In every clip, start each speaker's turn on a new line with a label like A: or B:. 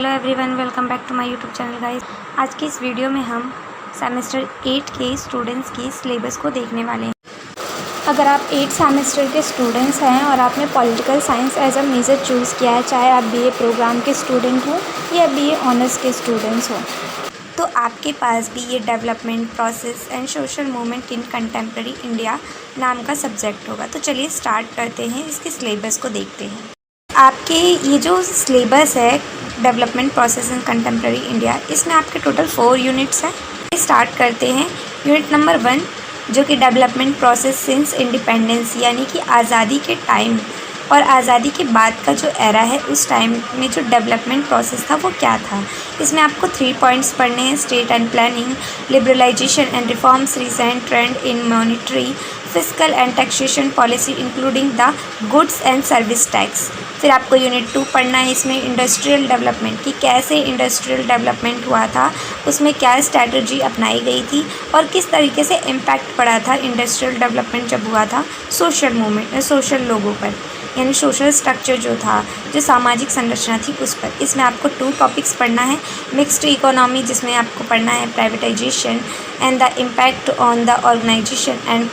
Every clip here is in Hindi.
A: Hello everyone, welcome back to my YouTube channel guys. आज की इस वीडियो में हम सेमेस्टर 8 के स्टूडेंट्स की सिलेबस को देखने वाले हैं। अगर आप 8 सेमेस्टर के स्टूडेंट्स हैं और आपने political science as a major choose किया है, चाहे आप बीए प्रोग्राम के स्टूडेंट हो या बीए ऑनर्स के स्टूडेंट्स हो, तो आपके पास भी ये development process and social movement in contemporary India नाम का सब्जेक्ट होगा। तो चलिए स्टार्ट करते हैं, इसके सिलेबस को देखते हैं। आपके ये जो सिलेबस है development process in contemporary India, इसमें आपके टोटल 4 यूनिट्स हैं। स्टार्ट करते हैं यूनिट नंबर 1, जो कि डेवलपमेंट प्रोसेस सिंस इंडिपेंडेंस, यानी कि आज़ादी के टाइम और आज़ादी के बाद का जो एरा है, उस टाइम में जो डेवलपमेंट प्रोसेस था वो क्या था। इसमें आपको 3 पॉइंट्स पढ़ने हैं: state and planning, liberalisation and reforms, recent trend in monetary, physical and taxation policy including the goods and service tax. फिर आपको यूनिट 2 पढ़ना है, इसमें इंडस्ट्रियल डेवलपमेंट, कि कैसे इंडस्ट्रियल डेवलपमेंट हुआ था, उसमें क्या स्ट्रैटेजी अपनाई गई थी और किस तरीके से इम्पैक्ट पड़ा था इंडस्ट्रियल डेवलपमेंट जब हुआ था सोशल मूवमेंट, सोशल लोगों पर, यानी सोशल स्ट्रक्चर जो था, जो सामाजिक संरचना थी उस पर। इसमें आपको 2 टॉपिक्स पढ़ना है: मिक्स्ड इकोनॉमी, जिसमें आपको पढ़ना है privatisation and the impact on the organisation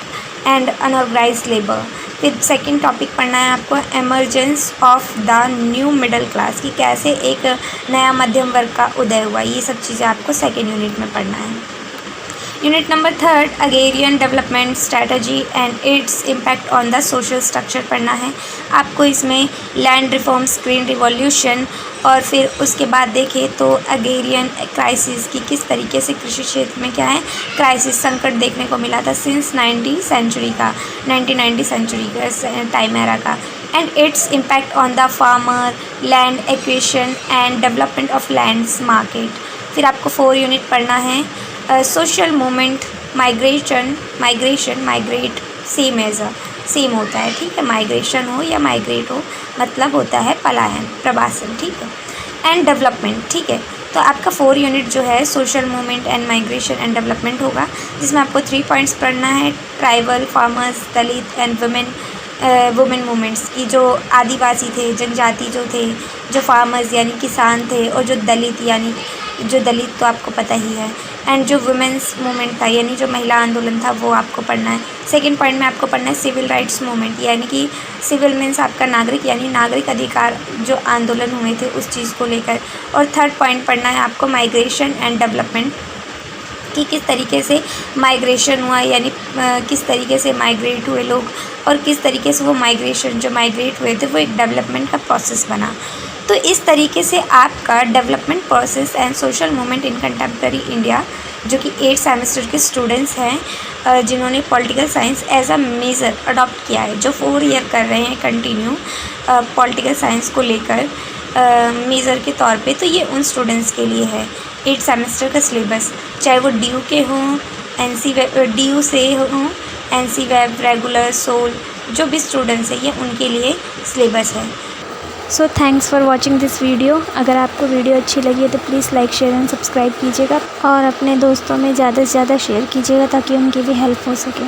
A: and unorganised labour. फिर सेकंड टॉपिक पढ़ना है आपको emergence of the new middle class, कि कैसे एक नया मध्यम वर्ग का उदय हुआ। ये सब चीज़ें आपको सेकेंड यूनिट में पढ़ना है। Unit number 3, agrarian development strategy and its impact on the social structure पढ़ना है आपको। इसमें लैंड रिफॉर्म्स, ग्रीन रिवॉल्यूशन, और फिर उसके बाद देखें तो अग्रेरियन क्राइसिस, की किस तरीके से कृषि क्षेत्र में क्या है क्राइसिस, संकट देखने को मिला था सिंस 1990 सेंचुरी का टाइम एरा का, and its impact on the farmer, land acquisition and development of lands market. फिर आपको 4 यूनिट पढ़ना है: सोशल मूवमेंट, माइग्रेट सेम होता है, ठीक है, माइग्रेशन हो या माइग्रेट हो, मतलब होता है पलायन, प्रवासन, ठीक है, एंड डेवलपमेंट, ठीक है। तो आपका 4 यूनिट जो है social movement and migration and development होगा, जिसमें आपको 3 पॉइंट्स पढ़ना है: tribal, farmers, Dalit and women movements, की जो आदिवासी थे, जनजाति जो थे, जो फार्मर्स यानी किसान थे, और जो दलित तो आपको पता ही है, एंड जो वुमेन्स मूवमेंट था, यानी जो महिला आंदोलन था, वो आपको पढ़ना है। सेकंड पॉइंट में आपको पढ़ना है सिविल राइट्स मूवमेंट, यानी कि सिविल मीन्स आपका नागरिक, यानी नागरिक अधिकार जो आंदोलन हुए थे उस चीज़ को लेकर। और थर्ड पॉइंट पढ़ना है आपको माइग्रेशन एंड डेवलपमेंट, कि किस तरीके से माइग्रेशन हुआ, यानी किस तरीके से माइग्रेट हुए लोग, और किस तरीके से वो माइग्रेशन जो माइग्रेट हुए थे वो एक डेवलपमेंट का प्रोसेस बना। तो इस तरीके से आपका development process and social movement in contemporary India, जो कि 8 सेमेस्टर के स्टूडेंट्स हैं जिन्होंने political science as a major adopt किया है, जो 4 ईयर कर रहे हैं कंटिन्यू पॉलिटिकल साइंस को लेकर मेजर के तौर पे, तो ये उन स्टूडेंट्स के लिए है 8 सेमेस्टर का सिलेबस, चाहे वो DU के हों, DU से हों, NC वेब, रेगुलर, सोल, जो भी स्टूडेंट्स हैं, ये उनके लिए सिलेबस है। So thanks for watching this video. अगर आपको वीडियो अच्छी लगी है तो please like, share and subscribe कीजिएगा, और अपने दोस्तों में ज़्यादा से ज़्यादा शेयर कीजिएगा ताकि उनकी भी हेल्प हो सके।